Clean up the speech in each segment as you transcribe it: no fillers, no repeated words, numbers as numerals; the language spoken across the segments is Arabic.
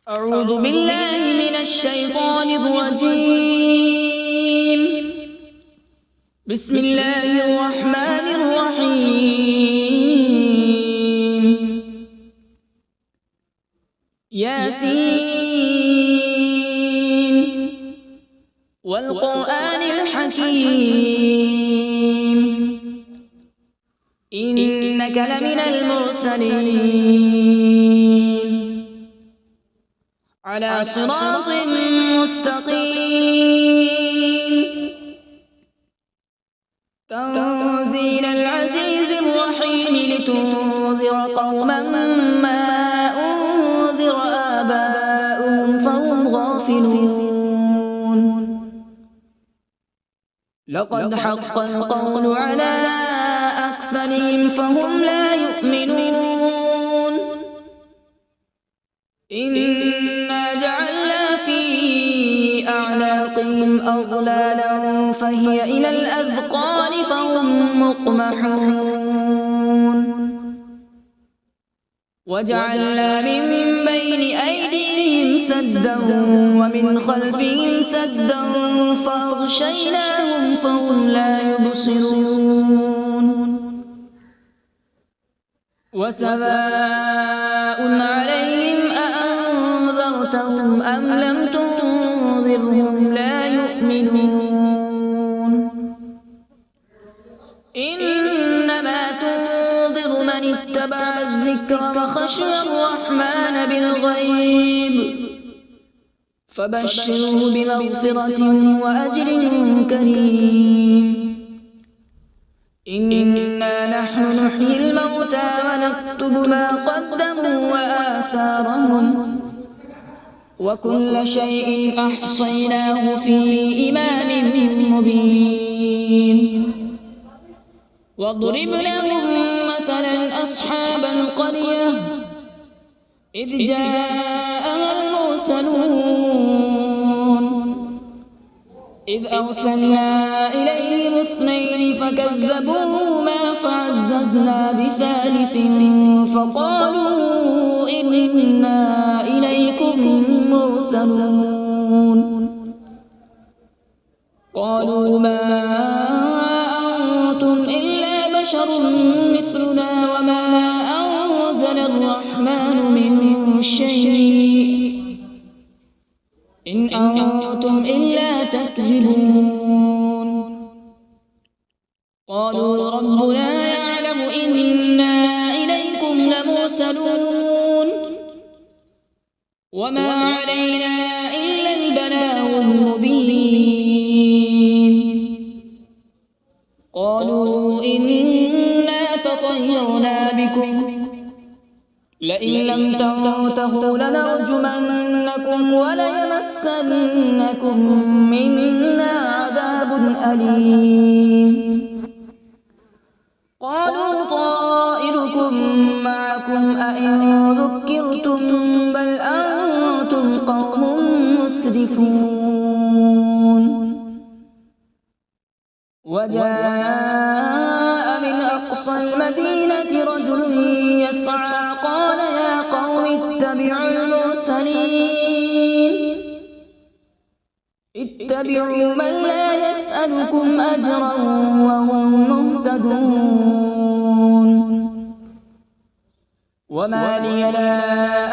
أعوذ بالله من الشيطان الرجيم. بسم الله الرحمن الرحيم. ياسين والقرآن الحكيم إنك لمن المرسلين على صراط مستقيم. تنزيل العزيز الرحيم لتنذر قوما ما أنذر آباؤهم فهم غافلون. لقد حق القول على أكثرهم فهم لا يؤمنون. إنا جعلنا في أعناقهم أغلالا فهي إلى الأذقان فهم مقمحون. وجعلنا من بين أيديهم سدا ومن خلفهم سدا فأغشيناهم فهم لا يبصرون. وسواء عليهم أأنذرتهم أم لم تنذرهم لا يؤمنون. إنما تنذر من اتبع الذكر وخشي الرحمن بالغيب فبشره بمغفرة وأجر كريم. إنا نحن نحيي الموتى ونكتب ما قدموا وآثارهم وكل شيء أحصيناه في إمام مبين. واضرب لهم مثلا أصحاب القرية إذ جاءها المرسلون إذ أرسلنا إليهم اثنين فكذبوهما فعززنا بثالث فقالوا إنا إليكم مرسلون. قالوا ما أنتم إلا بشر مثلنا وما أنزل الرحمن من شيء إن أنتم إلا تكذبون. قالوا ربنا يعلم إنا إليكم لمرسلون وما علينا إلا البلاغ المبين. قالوا إنا تطيرنا بكم لئن لم تنتهوا لنرجمنكم وليمسنكم منا عذاب أليم. قالوا طائركم معكم أئن ذكرتم بل أنتم قوم مسرفون. وجاء من أقصى المدينة رجل يسعى قال يا قوم اتبعوا المرسلين اتبعوا من لا يسألكم أجرا وهم مهتدون. وما لي لا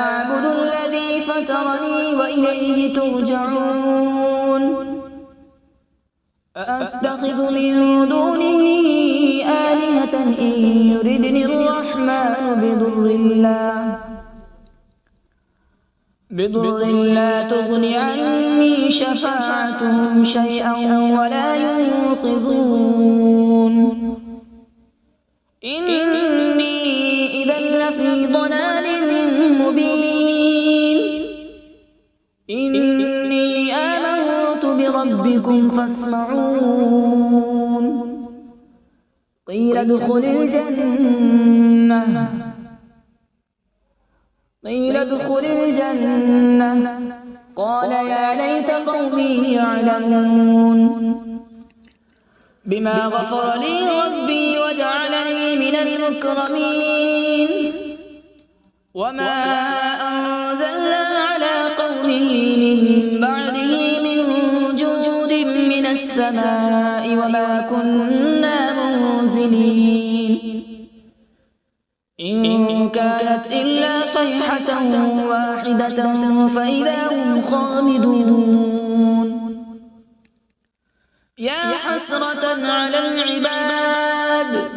أعبد الذي فطرني وإليه ترجعون. أأتخذ من دونه آلهة إن يردني الرحمن بضر لا تغن عني شفاعتهم شيئا ولا ينقذون. إني إذا لفي ضلال مبين. إني آمنت بربكم فاسمعون. قيل ادخل الجنة قال يا ليت قومي يعلمون. بما غفر لي ربي وجعلني من المكرمين. وما أنزلنا على من بعده من جود من السماء وما كنا منزلين إن كانت إلا صيحة واحدة فإذا هم خامدون يا حسرة على العباد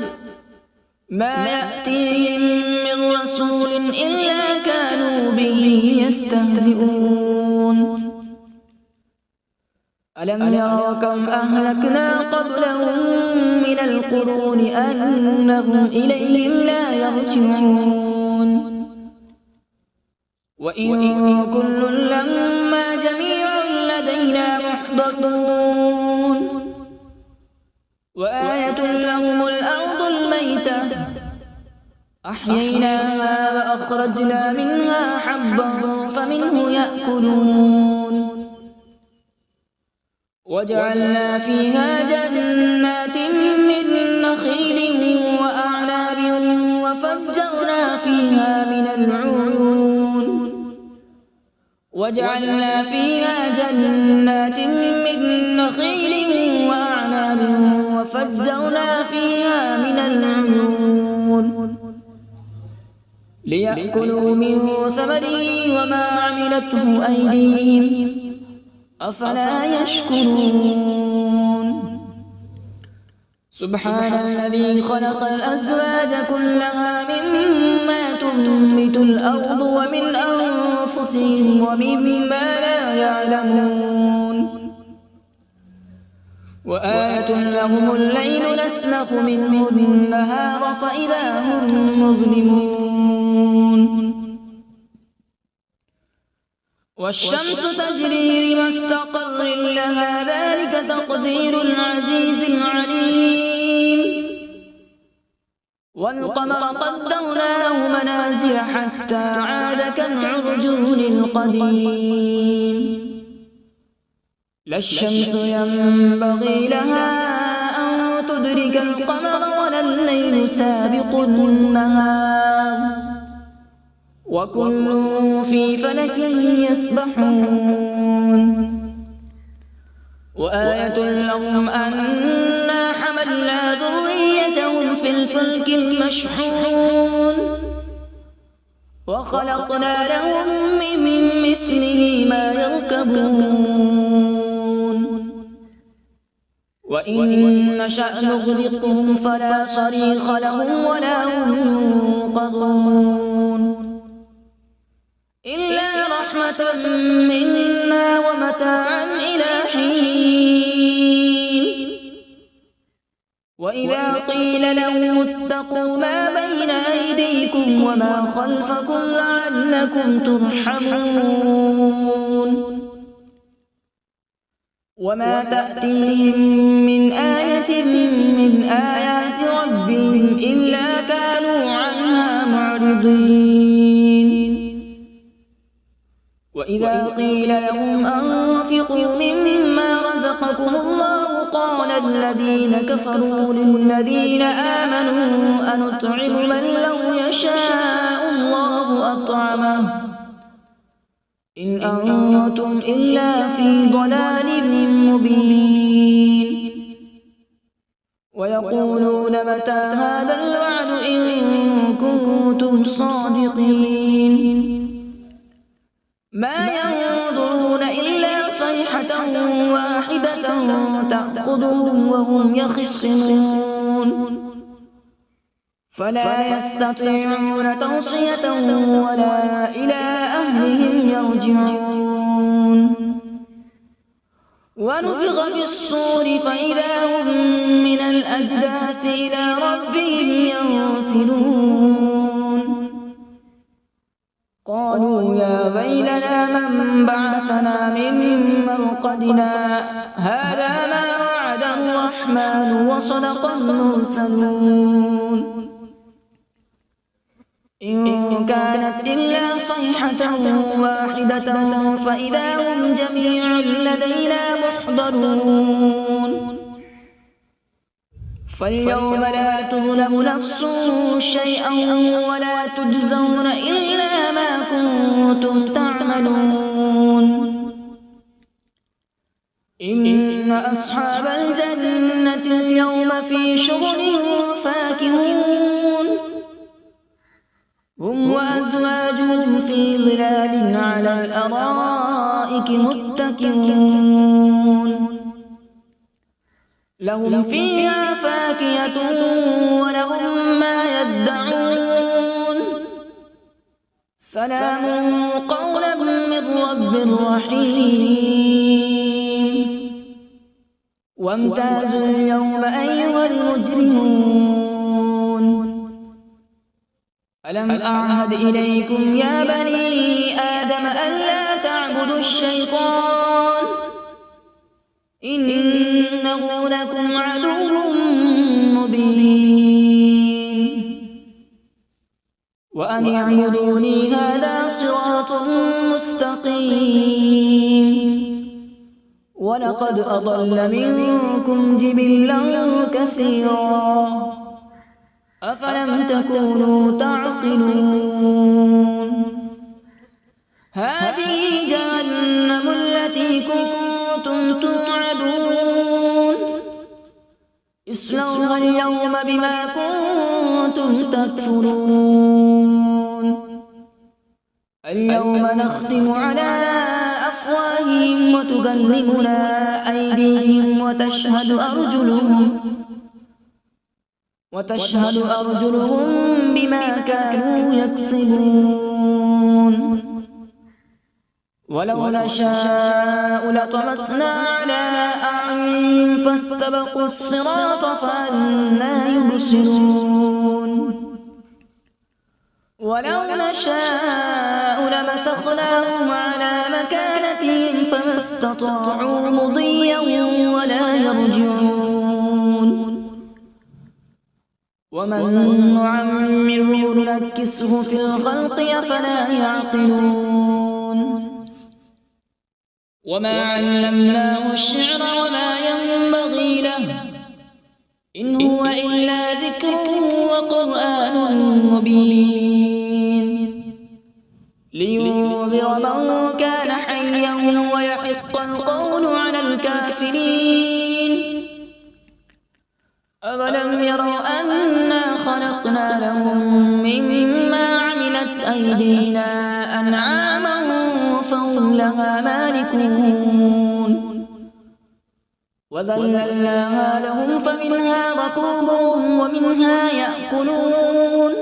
ما يأتيهم من رسول إلا كانوا به يستهزئون ألم يروا كم أهلكنا قبلهم من القرون أنهم إليهم لا يرجعون وإن كل لما جميع لدينا محضرون وآية لهم الأرض الميتة أحييناها وأخرجنا منها حبا فمنه يأكلون وجعلنا فيها جنات من نخيل وأعناب وفجرنا فيها من العيون وجعلنا فيها جنات من نخيل وأعناب وفجرنا فيها من العيون ليأكلوا من ثمره وما عملته أيديهم أفلا يشكرون سبحان الذي خلق الأزواج كلها مما تنبت الأرض ومن أنفسهم ومما لا يعلمون وآية لهم الليل نسلخ منه النهار فإذا هم مظلمون والشمس تجري لمستقر لها ذلك تقدير العزيز العليم والقمر قدرناه منازل حتى عاد كالعرجون القديم لا الشمس ينبغي لها أن تدرك القمر ولا الليل سابق النهار وكل في فلك يسبحون وآية لهم أنا حملنا ذريتهم في الفلك المشحون وخلقنا لهم من مثله ما يركبون وإن نشأ نغرقهم فلا صريخ لهم ولا هم ينقذون إلا رحمة منا ومتاعا إلى حين وإذا قيل لهم اتقوا ما بين أيديكم وما خلفكم لعلكم ترحمون وما تأتيهم من آية من آيات ربهم إلا كانوا عنها معرضين وإذا قيل لهم أنفقوا مما رزقكم الله قال الذين كفروا للذين آمنوا أنطعم من لو يشاء الله أطعمه إن أنتم إلا في ضلال مبين ويقولون متى هذا الوعد إن كنتم صادقين ما ينظرون إلا صيحة واحدة تأخذهم وهم يخصمون فلا يستطيعون توصية ولا إلى أهلهم يرجعون ونفخ في الصور فإذا هم من الأجداث إلى ربهم ينسلون قالوا يا ويلنا من بعثنا من مرقدنا هذا ما وعد الرحمن وصدق المرسلون إن كانت إلا صيحة واحدة فإذا هم جميع لدينا محضرون فاليوم لا تظلم نفس شيئا ولا تجزون إلا ما كنتم تعملون إن أصحاب الجنة اليوم في شغل فاكهون هم وأزواجهم في ظلال على الأرائك متكئون لهم فيها فاكهة ولهم ما يدعون سلام قولا من رب رحيم وامتازوا اليوم أيها المجرمون ألم أعهد إليكم يا بني آدم ألا تعبدوا الشيطان إنه لكم عدو مبين وأن اعبدوني هذا صراط مستقيم ولقد أضل منكم جبلا كثيرا أفلم تكونوا تعقلون هذه جهنم التي كنتم توعدون اصلوها اليوم بما كنتم تكفرون اليوم نختم على أفواههم وتكلمنا أيديهم وتشهد أرجلهم بما كانوا يكسبون ولو نشاء لطمسنا على أعينهم فاستبقوا الصراط فأنى يبصرون ولو نشاء لمسخناهم على مكانتهم فما استطاعوا مضيا ولا يرجعون ومن نعمره ننكسه في الخلق أفلا يعقلون وما علمناه الشعر وما ينبغي له إن هو إلا ذكر وقرآن مبين لينذر من كان حيا ويحق القول على الكافرين أولم يروا أنا خلقنا لهم مما عملت أيدينا أنعاما فهم لها مالكون وذللناها لهم فمنها ركوبهم ومنها يأكلون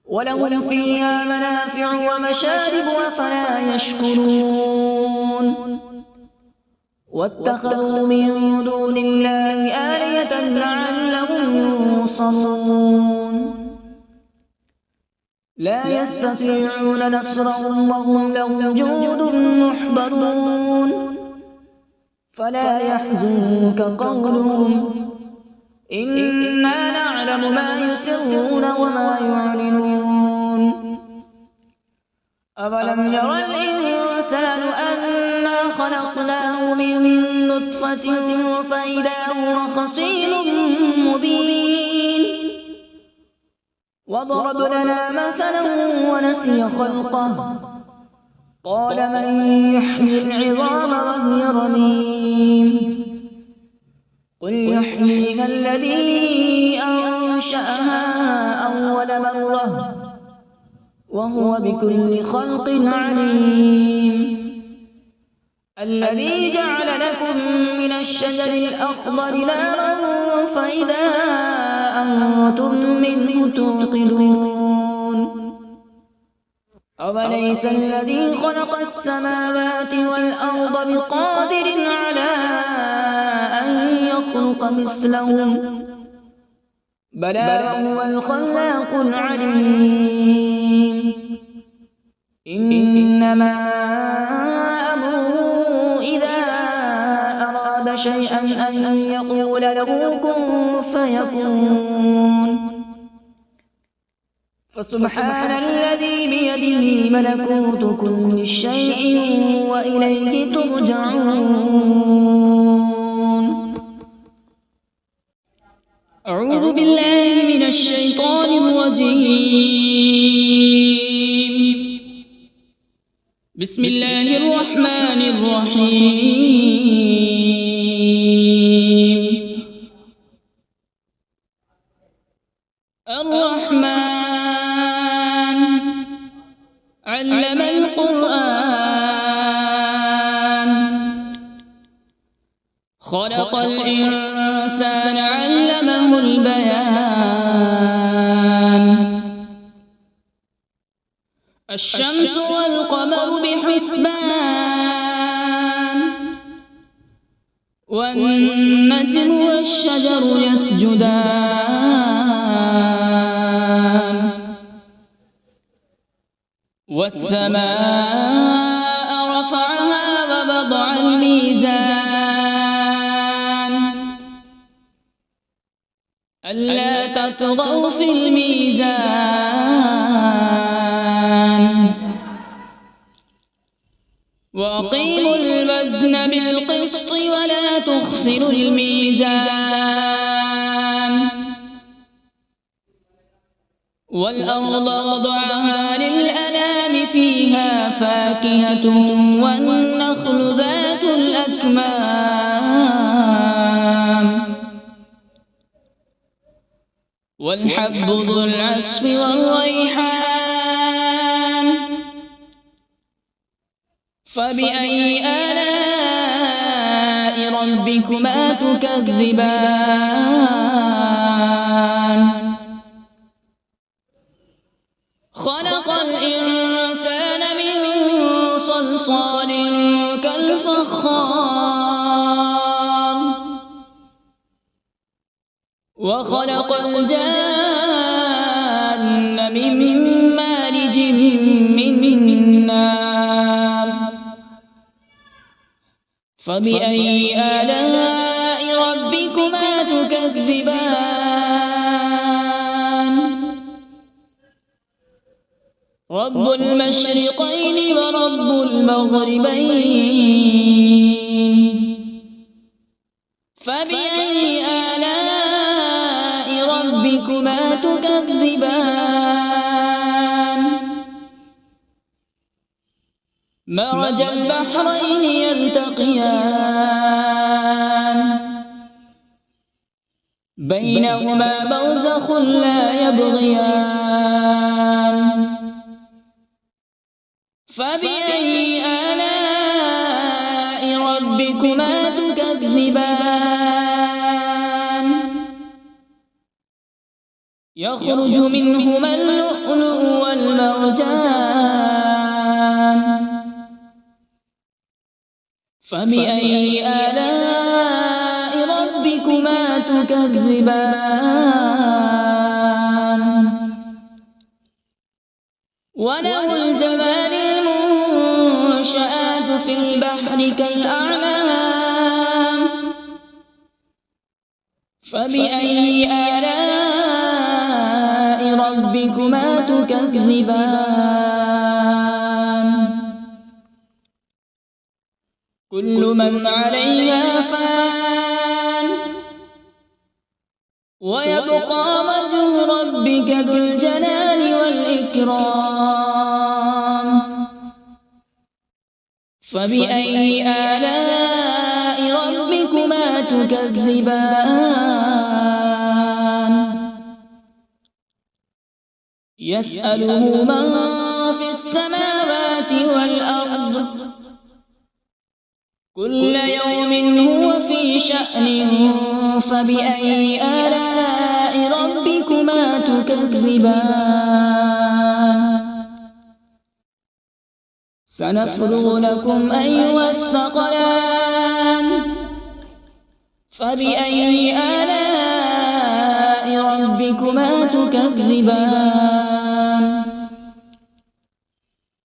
ولهم فيها منافع ومشارب أفلا يشكرون واتخذوا من دون الله آلهة لعلهم ينصرون لا يستطيعون نصرهم وهم لهم جند محضرون فلا يحزنك قولهم إنا نعلم ما يسرون وما يعلنون أولم ير الإنسان أنا خلقناه من نطفة فإذا هو خصيم مبين وضرب لنا مثلا ونسي خلقه قال من يحيي العظام وهي رميم قل يحييها الذي أنشأها أول مرة وهو بكل خلق عليم الذي جعل لكم من الشجر الأخضر نارا فإذا أنتم منه توقدون أوليس الذي خلق السماوات والأرض بقادر على أن يخلق مثلهم بلى وهو الخلاق العليم إنما أمره إذا أراد شيئا أن يقول له كن فيكون فسبحان الذي بيده ملكوت كل شيء وإليه ترجعون أعوذ بالله من الشيطان الرجيم بسم الله الرحمن الرحيم علم القرآن خلق الإنسان علمه البيان الشمس والقمر بحسبان والنجم والشجر يسجدان والسماء رفعها ووضع الميزان ألا تطغوا في الميزان وأقيموا الوزن بالقسط ولا تخسروا الميزان والأرض وضعها للأنام فيها فاكهة والنخل ذات الأكمام والحب ذو العصف والريحان فبأي آلاء ربكما تكذبان خلق الإنسان من صلصال كالفخار وخلق الجان من مارج من نار فبأي آلاء ربكما تكذبان رب المشرقين ورب المغربين فبأي آلاء ربكما تكذبان مرج البحرين يلتقيان بينهما برزخ لا يبغيان فبأي آلاء ربكما تكذبان يخرج منهما اللؤلؤ والمرجان فبأي آلاء ربكما تكذبان وله الجبال المنشآت في البحر كالأعلام فبأي آلاء ربكما تكذبان كل من عليها فان ويبقى وجه ربك ذو الجلال والإكرام فبأي آلاء ربكما تكذبان يسأله من في السماوات والأرض كل يوم هو في شأن فبأي آلاء ربكما تكذبان سنفرغ لكم أيها الثقلان فبأي آلاء ربكما تكذبان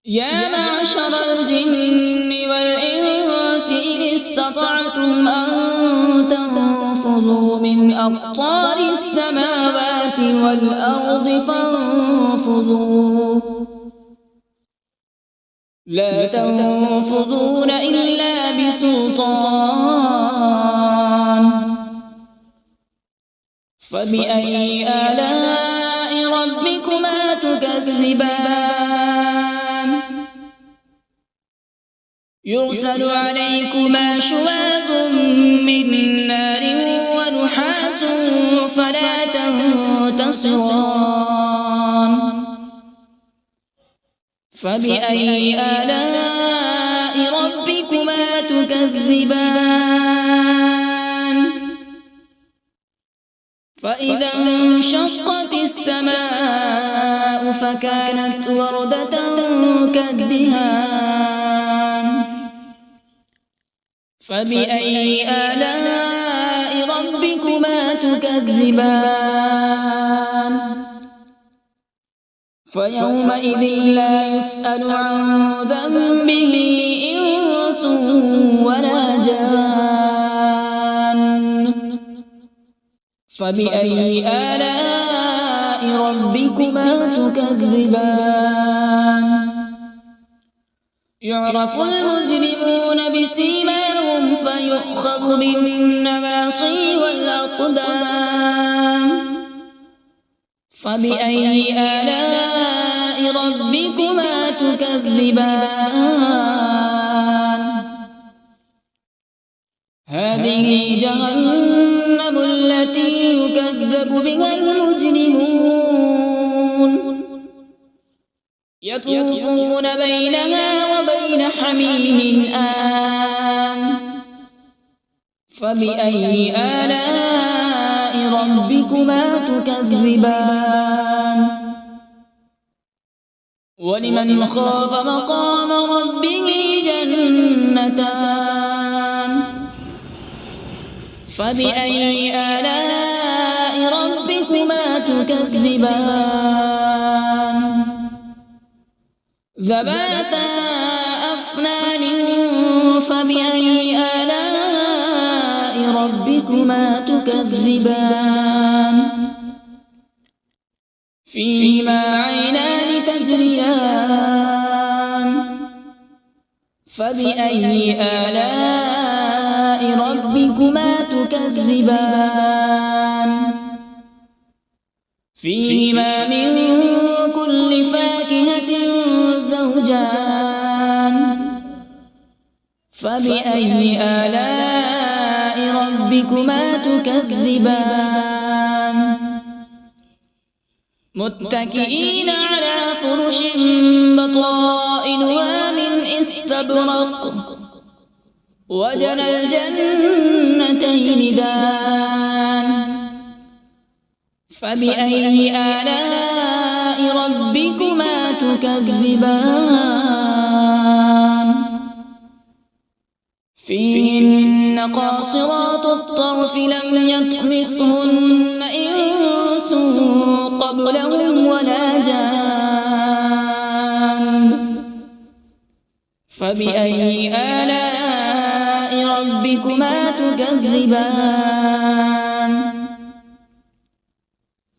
يا معشر الجن والإنس إن استطعتم أن تنفذوا من أقطار السماوات والأرض فانفذوا لا تنفذون إلا بسلطان فبأي آلاء ربكما تكذبان يرسل عليكما شواظ من نار ونحاس فلا تنتصران فبأي آلاء ربكما تكذبان فإذا انشقت السماء فكانت وردة كالدهان فبأي آلاء ربكما تكذبان فيومئذ لا يسأل عن ذنبه إنس ولا جان فبأي آلاء ربكما تكذبان يعرف المجرمون بسيماهم فيؤخذ بالنواصي والأقدام فبأي آلاء ربكما تكذبان هذه جهنم التي يكذب بها المجرمون يطوفون بينها وبين حميم آن فبأي آلاء ربكما تكذبان ولمن خاف مقام ربه جنتان فبأي آلاء ربكما تكذبان ذواتا أفنان فبأي آلاء ربكما تكذبان فيهما عينان تجريان فبأي آلاء ربكما تكذبان فيهما من كل فاكهة زوجان فبأي آلاء ربكما تكذبان متكئين على فرش بطائنها من استبرق وجنى الجنتين دان فبأي آلاء ربكما تكذبان فيهن قاصرات الطرف لم يطمثهن إنس قبلهم ولا جان فبأي آلاء ربكما تكذبان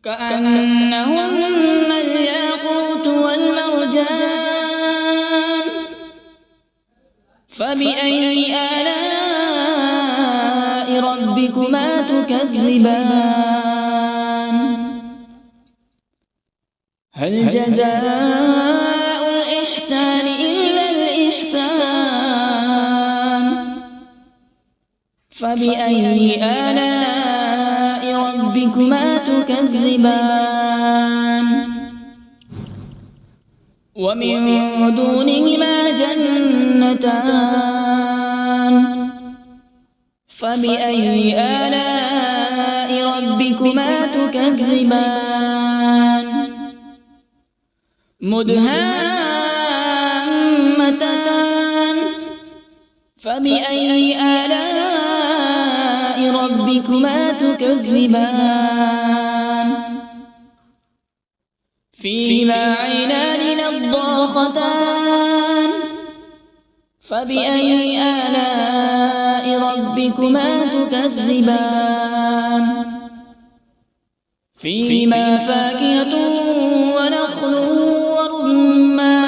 كأنهن الياقوت والمرجان فبأي آلاء ربكما تكذبان هل جزاء الإحسان إلا الإحسان فبأي آلاء ربكما تكذبان ومن دونهما جنتان فبأي آلاء ربكما تكذبان مدهامتان فبأي آلاء ربكما تكذبان فيهما عينان نضاختان فبأي آلاء ربكما تكذبان فيهما فاكهة ونخل ورمان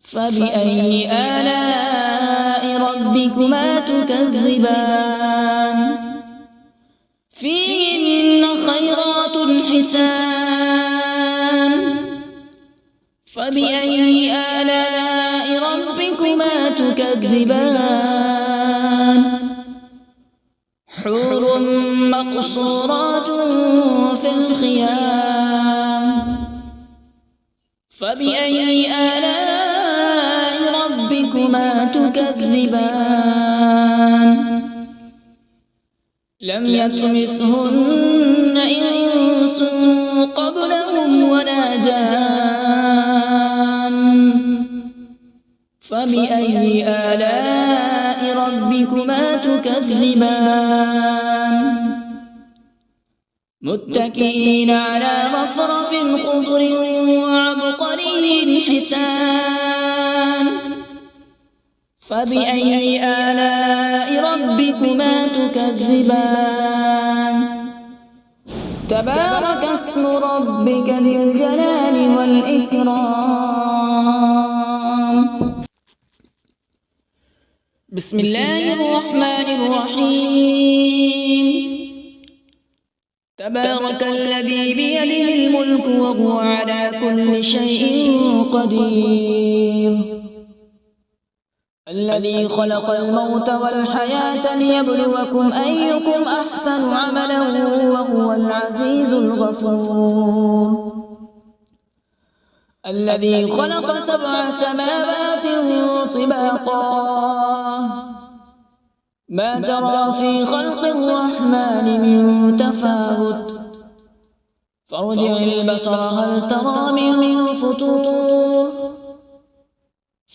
فبأي آلاء ربكما تكذبان فيهن خيرات حسان فبأي آلاء ربكما تكذبان حور مقصورات في الخيام فبأي آلاء ربكما تكذبان لم يطمثهن إنس قبلهم ولا جان فبأي آلاء ربكما تكذبان متكئين على رفرف خضر وعبقري حسان فبأي آلاء ربكما تكذبان تبارك اسم ربك ذي الجلال والإكرام بسم الله الرحمن الرحيم تبارك الذي بيده الملك وهو على كل شيء قدير الذي خلق الموت والحياة ليبلوكم أيكم أحسن عملا وهو العزيز الغفور الذي خلق 7 سماوات طباقا ما ترى في خلق الرحمن من تفاوت فارجع البصر هل ترى من فطور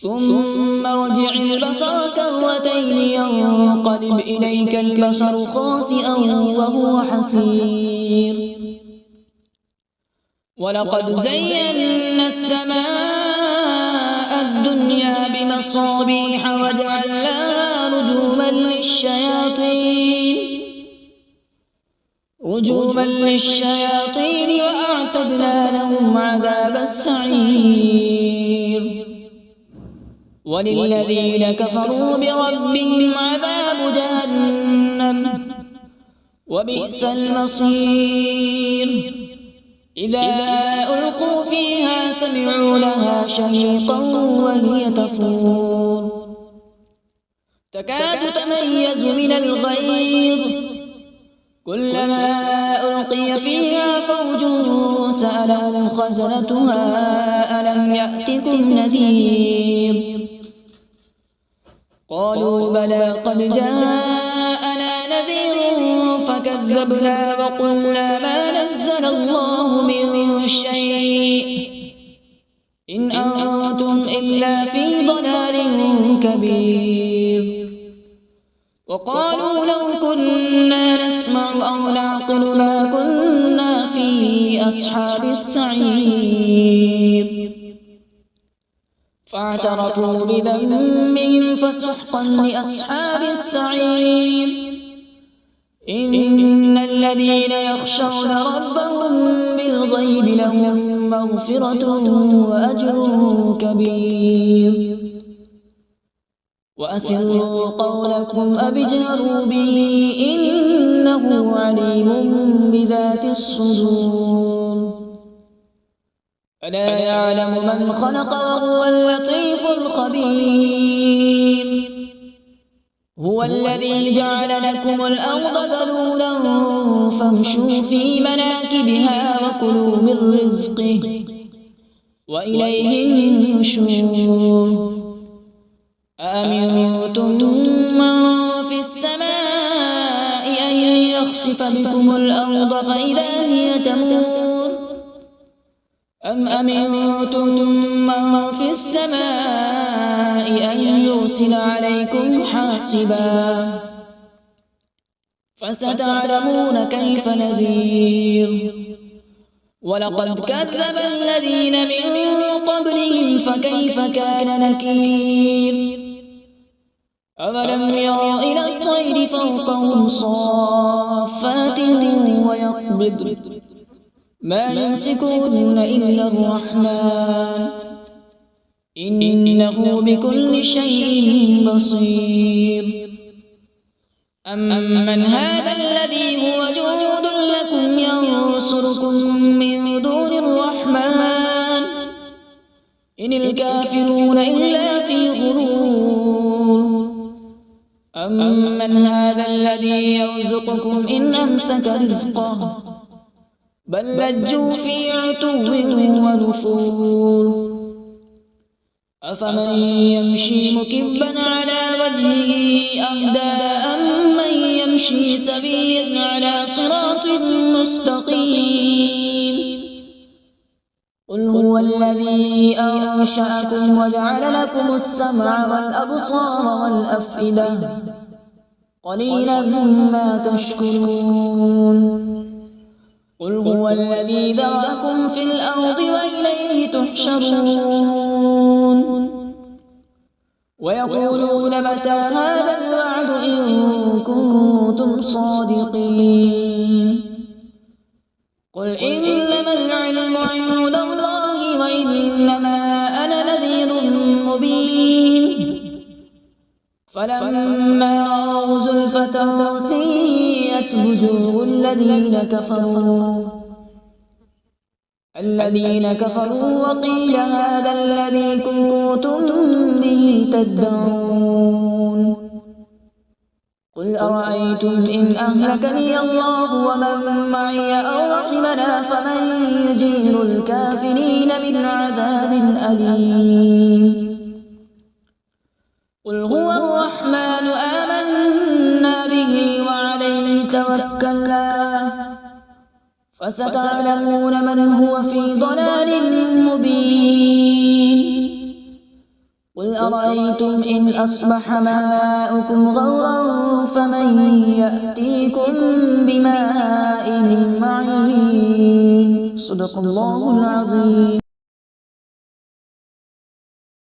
ثم ارجع البصر كرتين ينقلب إليك البصر خاسئا وهو حسير ولقد زينا السماء الدنيا بمصابيح وجعلناها رجوما للشياطين وأعتدنا لهم عذاب السعير وللذين كفروا بربهم عذاب جهنم وبئس المصير إذا ألقوا فيها سمعوا لها شهيقا وهي تفور تكاد تميز من الغيظ كلما ألقي فيها فوج سألهم خزنتها ألم يأتكم نذير قالوا بلى قد جاءنا نذير فكذبنا وقلنا ما نزل الله من شيء إن أنتم إلا في ضلال كبير وقالوا لو كنا نسمع أو نعقل ما كنا في أصحاب السعير فاعترفوا بذنبهم فسحقا لأصحاب السعير إن الذين يخشون ربهم بالغيب لهم مغفرة وأجر كبير وأسروا قولكم أو اجهروا به إنه عليم بذات الصدور ألا يعلم من خلق وهو اللطيف الخبير هو الذي جعل لكم الأرض ذلولا فامشوا في مناكبها وكلوا من رزقه وإليه النشور أأمنتم من في السماء أن يخسف بكم الأرض فإذا هي تمور أم أمنتم من في السماء أن يرسل عليكم حاصبا فستعلمون كيف نذير ولقد كذب الذين من قبلهم فكيف كان نكير أولم يروا إلى الطير فوقهم صافات ويقبض ما يمسكون إلا الرحمن إنه بكل شيء بصير أمن هذا الذي هو جند لكم ينصركم من دون الرحمن إن الكافرون إلا في غرور أمن هذا الذي يرزقكم إن أمسك رزقه بل لجوا في عتو ونفور أفمن يمشي مكبا على وجهه أهدى أمن يمشي سويا على صراط مستقيم قل هو الذي أنشأكم وجعل لكم السمع والأبصار والأفئدة قليلا ما تشكرون قل هو الذي ذرأكم في الأرض وإليه تحشرون ويقولون متى هذا الوعد إن كنتم صادقين قل إنما العلم عند الله وإنما أنا نذير مبين فلما رأوا زلفة سيئت وجوه الذين كفروا وقيل هذا الذي كنتم به تدعون قل أرأيتم إن أهلكني الله ومن معي أو رحمنا فمن يجير الكافرين من عذاب أليم قل هو الرحمن آمنا به وعليه توكلنا فستعلمون من هو في ضلال مبين قل أرأيتم إن أصبح ماؤكم غورا فمن يأتيكم بماء معين صدق الله العظيم.